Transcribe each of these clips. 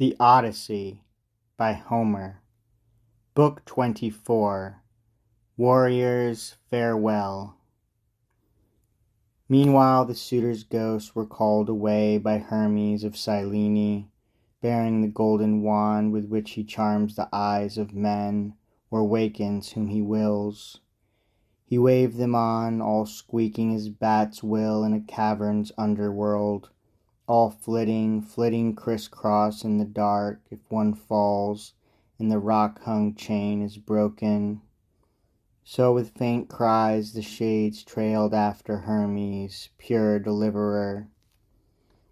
The Odyssey by Homer. Book 24. Warriors, Farewell. Meanwhile the suitors' ghosts were called away by Hermes of Cyllene, bearing the golden wand with which he charms the eyes of men, or wakens whom he wills. He waved them on, all squeaking as bats will in a cavern's underworld, all flitting crisscross in the dark. If one falls, and the rock-hung chain is broken. So with faint cries the shades trailed after Hermes, pure deliverer.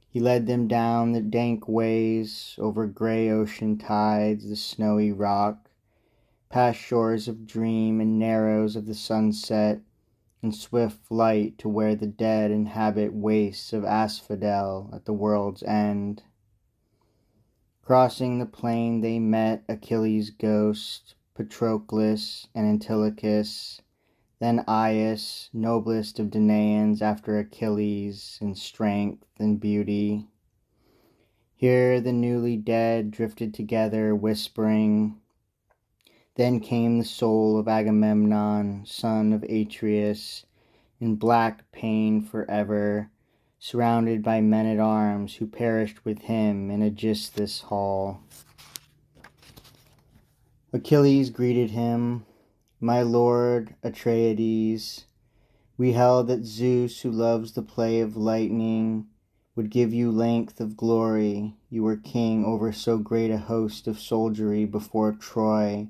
He led them down the dank ways, over grey ocean tides, the snowy rock, past shores of dream and narrows of the sunset, in swift flight to where the dead inhabit wastes of asphodel at the world's end. Crossing the plain they met Achilles' ghost, Patroclus and Antilochus, then Aias, noblest of Danaans after Achilles in strength and beauty. Here the newly dead drifted together, whispering. Then came the soul of Agamemnon, son of Atreus, in black pain forever, surrounded by men-at-arms who perished with him in Aegisthus' hall. Achilles greeted him, "My lord Atreides, we held that Zeus, who loves the play of lightning, would give you length of glory. You were king over so great a host of soldiery before Troy,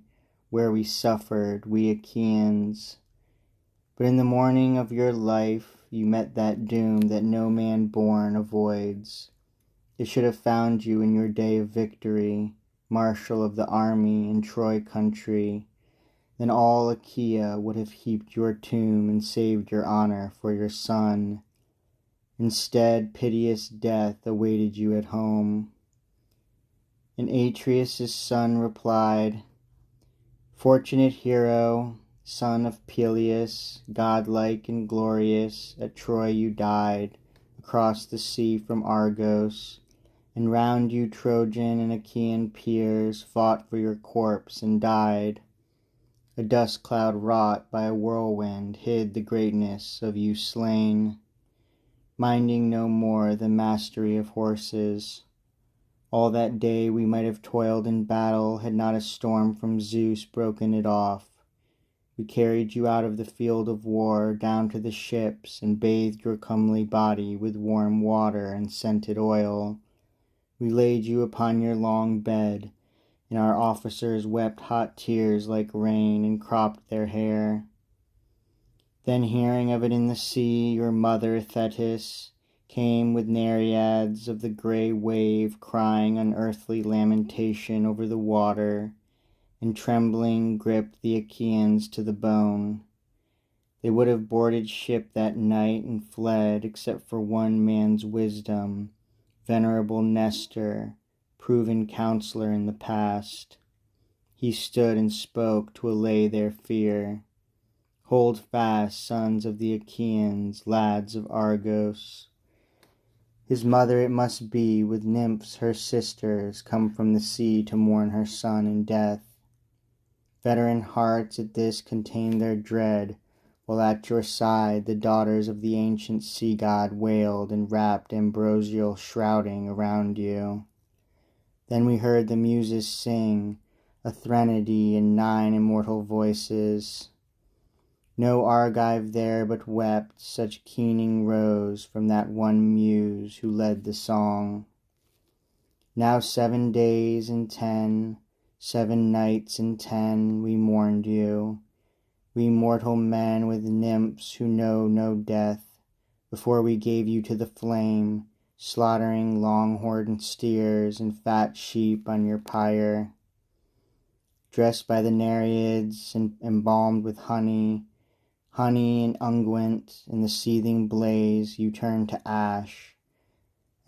where we suffered, we Achaeans. But in the morning of your life you met that doom that no man born avoids. It should have found you in your day of victory, marshal of the army in Troy country. Then all Achaea would have heaped your tomb and saved your honor for your son. Instead, piteous death awaited you at home." And Atreus' son replied, "Fortunate hero, son of Peleus, godlike and glorious, at Troy you died, across the sea from Argos, and round you Trojan and Achaean peers fought for your corpse and died. A dust cloud wrought by a whirlwind hid the greatness of you slain, minding no more the mastery of horses. All that day we might have toiled in battle, had not a storm from Zeus broken it off. We carried you out of the field of war down to the ships, and bathed your comely body with warm water and scented oil. We laid you upon your long bed, and our officers wept hot tears like rain and cropped their hair. Then, hearing of it in the sea, your mother Thetis came with Nereids of the grey wave, crying unearthly lamentation over the water, and trembling gripped the Achaeans to the bone. They would have boarded ship that night and fled, except for one man's wisdom, venerable Nestor, proven counselor in the past. He stood and spoke to allay their fear. "Hold fast, sons of the Achaeans, lads of Argos. His mother it must be, with nymphs her sisters, come from the sea to mourn her son in death. Veteran hearts at this contain their dread, while at your side the daughters of the ancient sea god wailed and wrapped ambrosial shrouding around you. Then we heard the muses sing, a threnody in 9 immortal voices. No Argive there but wept, such keening rose from that one muse who led the song. Now 7 days and 10, 7 nights and 10, we mourned you, we mortal men with nymphs who know no death, before we gave you to the flame, slaughtering long-horned steers and fat sheep on your pyre. Dressed by the Nereids and embalmed with honey and unguent, in the seething blaze you turned to ash.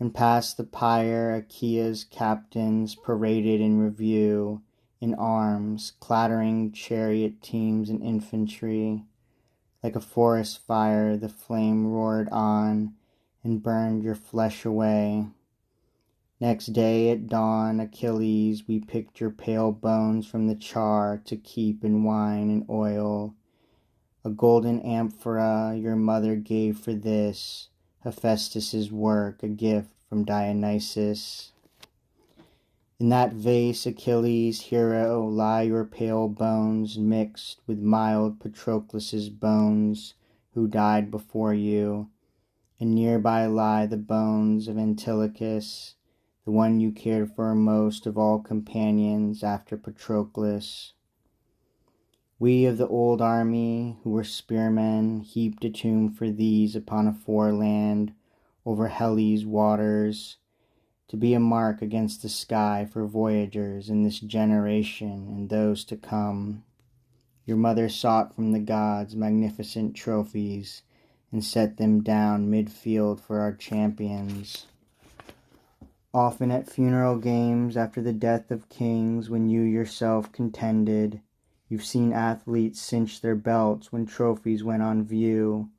And past the pyre Achaea's captains paraded in review, in arms, clattering chariot teams and infantry. Like a forest fire the flame roared on, and burned your flesh away. Next day at dawn, Achilles, we picked your pale bones from the char to keep in wine and oil. A golden amphora your mother gave for this, Hephaestus' work, a gift from Dionysus. In that vase, Achilles, hero, lie your pale bones mixed with mild Patroclus' bones, who died before you, and nearby lie the bones of Antilochus, the one you cared for most of all companions after Patroclus. We of the old army, who were spearmen, heaped a tomb for these upon a foreland over Helle's waters, to be a mark against the sky for voyagers in this generation and those to come. Your mother sought from the gods magnificent trophies and set them down mid-field for our champions. Often at funeral games after the death of kings, when you yourself contended, you've seen athletes cinch their belts when trophies went on view.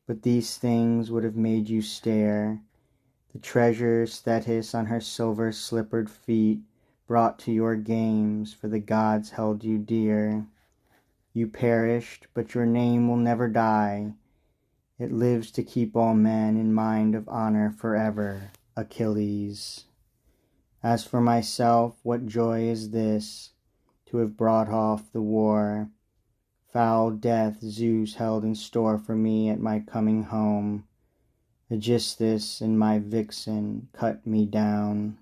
But these things would have made you stare. The treasures Thetis on her silver slippered feet brought to your games, for the gods held you dear. You perished, but your name will never die. It lives to keep all men in mind of honor forever, Achilles. As for myself, what joy is this, to have brought off the war. Foul death Zeus held in store for me at my coming home. Aegisthus and my vixen cut me down.